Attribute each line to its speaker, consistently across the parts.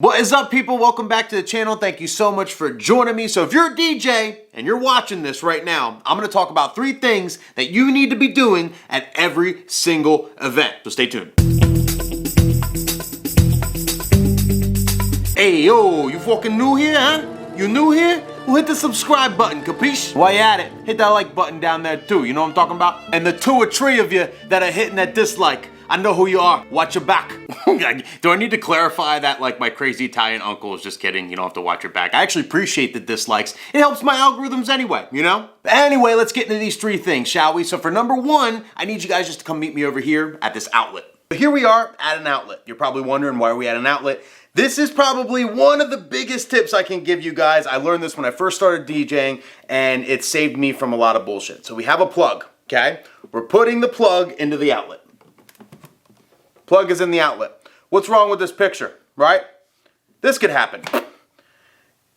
Speaker 1: What is up, people? Welcome back to the channel. Thank you so much for joining me. So if you're a DJ and you're watching this right now, I'm going to talk about 3 things that you need to be doing at every single event. So stay tuned. Hey, yo, you fucking new here, huh? You new here? Well, hit the subscribe button, capiche? While you at it, hit that like button down there too. You know what I'm talking about? And the 2 or 3 of you that are hitting that dislike, I know who you are. Watch your back. Do I need to clarify that like my crazy Italian uncle is just kidding? You don't have to watch your back. I actually appreciate the dislikes. It helps my algorithms anyway, you know? But anyway, let's get into these 3 things, shall we? So for number 1, I need you guys just to come meet me over here at this outlet. Here we are at an outlet. You're probably wondering, why are we at an outlet? This is probably one of the biggest tips I can give you guys. I learned this when I first started DJing, and it saved me from a lot of bullshit. So we have a plug, okay? We're putting the plug into the outlet. Plug is in the outlet. What's wrong with this picture, right? This could happen.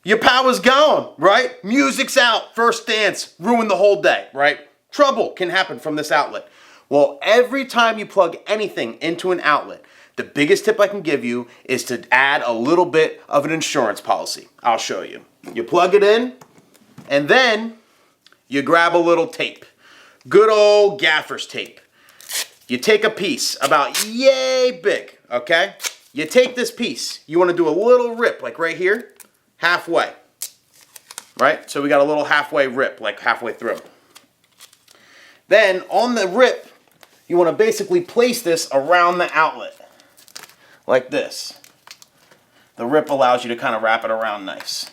Speaker 1: Your power's gone, right? Music's out, first dance, ruin the whole day, right? Trouble can happen from this outlet. Well, every time you plug anything into an outlet, the biggest tip I can give you is to add a little bit of an insurance policy. I'll show you. You plug it in, and then you grab a little tape. Good old gaffer's tape. You take a piece about yay big, okay? You take this piece, you want to do a little rip, like right here, halfway, right? So we got a little halfway rip, like halfway through. Then on the rip, you want to basically place this around the outlet, like this. The rip allows you to kind of wrap it around nice.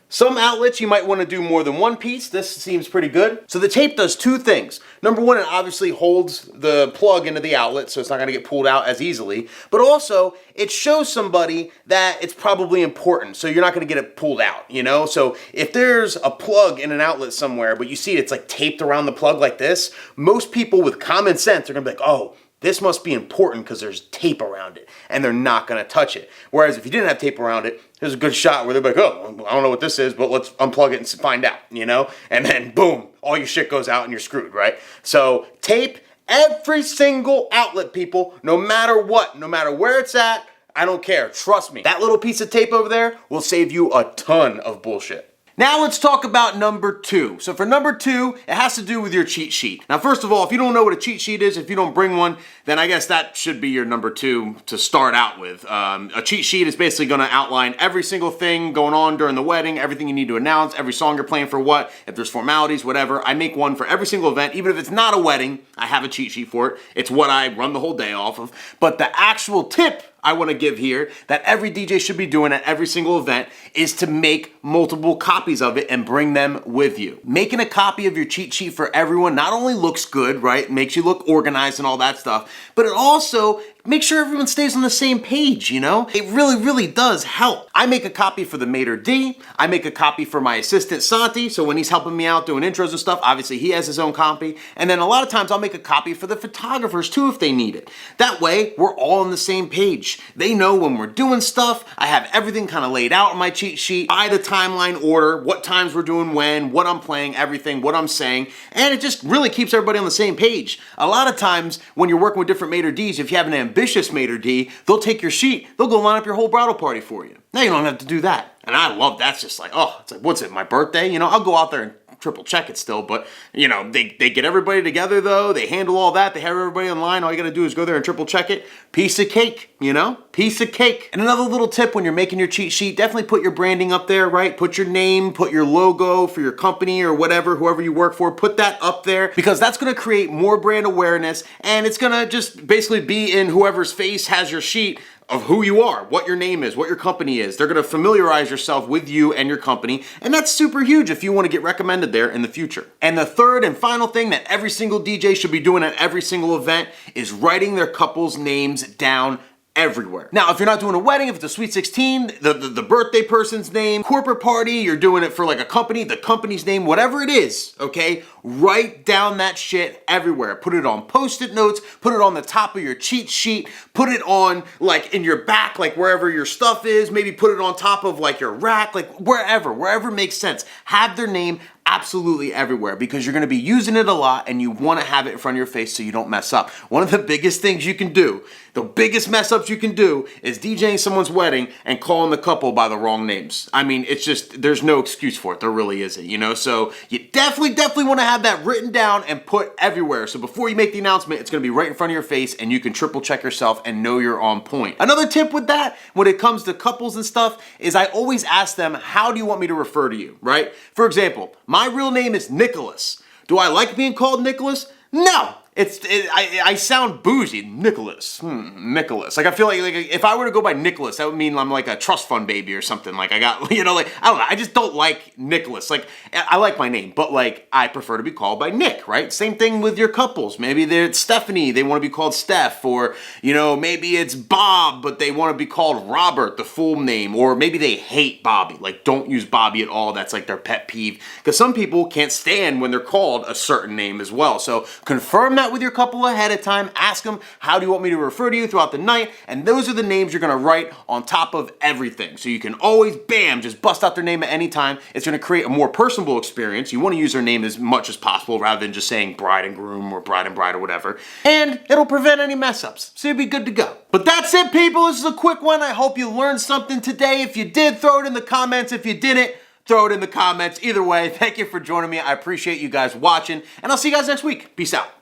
Speaker 1: Some outlets you might want to do more than one piece. This seems pretty good. So the tape does 2 things. Number 1, it obviously holds the plug into the outlet, so it's not going to get pulled out as easily. But also, it shows somebody that it's probably important, so you're not going to get it pulled out, you know? So if there's a plug in an outlet somewhere, but you see it's like taped around the plug like this, most people with common sense are going to be like, oh, this must be important because there's tape around it, and they're not going to touch it. Whereas if you didn't have tape around it, there's a good shot where they're like, oh, I don't know what this is, but let's unplug it and find out, you know? And then boom, all your shit goes out and you're screwed, right? So tape every single outlet, people, no matter what, no matter where it's at, I don't care. Trust me. That little piece of tape over there will save you a ton of bullshit. Now let's talk about number 2. So for number 2, it has to do with your cheat sheet. Now first of all, if you don't know what a cheat sheet is, if you don't bring one, then I guess that should be your number 2 to start out with. A cheat sheet is basically going to outline every single thing going on during the wedding, everything you need to announce, every song you're playing for what, if there's formalities, whatever. I make one for every single event. Even if it's not a wedding, I have a cheat sheet for it. It's what I run the whole day off of. But the actual tip I want to give here that every DJ should be doing at every single event is to make multiple copies of it and bring them with you. Making a copy of your cheat sheet for everyone not only looks good, right? It makes you look organized and all that stuff, but it also makes sure everyone stays on the same page, you know? It really, really does help. I make a copy for the maitre d', I make a copy for my assistant Santi, so when he's helping me out doing intros and stuff, obviously he has his own copy, and then a lot of times I'll make a copy for the photographers too if they need it. That way, we're all on the same page. They know when we're doing stuff, I have everything kind of laid out on my cheat sheet, by the timeline order, what times we're doing when, what I'm playing, everything, what I'm saying, and it just really keeps everybody on the same page. A lot of times, when you're working with different maitre d's, if you have an ambitious maitre d', they'll take your sheet, they'll go line up your whole bridal party for you. Now you don't have to do that. And I love that's just like, oh, it's like, what's it, my birthday? You know, I'll go out there and triple check it still, but you know, they get everybody together though, they handle all that, they have everybody in line, all you gotta do is go there and triple check it. Piece of cake, you know? Piece of cake. And another little tip when you're making your cheat sheet, definitely put your branding up there, right? Put your name, put your logo for your company or whatever, whoever you work for, put that up there because that's gonna create more brand awareness and it's gonna just basically be in whoever's face has your sheet of who you are, what your name is, what your company is. They're gonna familiarize yourself with you and your company, and that's super huge if you wanna get recommended there in the future. And the third and final thing that every single DJ should be doing at every single event is writing their couple's names down everywhere. Now, if you're not doing a wedding, if it's a sweet 16, the birthday person's name, corporate party, you're doing it for like a company, the company's name, whatever it is, okay? Write down that shit everywhere. Put it on Post-it notes, put it on the top of your cheat sheet, put it on like in your back, like wherever your stuff is, maybe put it on top of like your rack, like wherever makes sense. Have their name absolutely everywhere because you're gonna be using it a lot and you wanna have it in front of your face so you don't mess up. One of the biggest things you can do the biggest mess ups you can do is DJing someone's wedding and calling the couple by the wrong names. I mean, it's just, there's no excuse for it. There really isn't, you know? So you definitely want to have that written down and put everywhere. So before you make the announcement, it's going to be right in front of your face and you can triple check yourself and know you're on point. Another tip with that, when it comes to couples and stuff, is I always ask them, how do you want me to refer to you, right? For example, my real name is Nicholas. Do I like being called Nicholas? No. I sound bougie. Nicholas. Nicholas. Like, I feel like if I were to go by Nicholas, that would mean I'm like a trust fund baby or something. Like, I got, you know, like, I don't know. I just don't like Nicholas. Like, I like my name, but like, I prefer to be called by Nick, right? Same thing with your couples. Maybe it's Stephanie, they want to be called Steph, or, you know, maybe it's Bob, but they want to be called Robert, the full name, or maybe they hate Bobby. Like, don't use Bobby at all. That's like their pet peeve. Because some people can't stand when they're called a certain name as well. So confirm that with your couple ahead of time. Ask them, how do you want me to refer to you throughout the night? And those are the names you're going to write on top of everything. So you can always, bam, just bust out their name at any time. It's going to create a more personable experience. You want to use their name as much as possible rather than just saying bride and groom or bride and bride or whatever. And it'll prevent any mess ups. So you'll be good to go. But that's it, people. This is a quick one. I hope you learned something today. If you did, throw it in the comments. If you didn't, throw it in the comments. Either way, thank you for joining me. I appreciate you guys watching, and I'll see you guys next week. Peace out.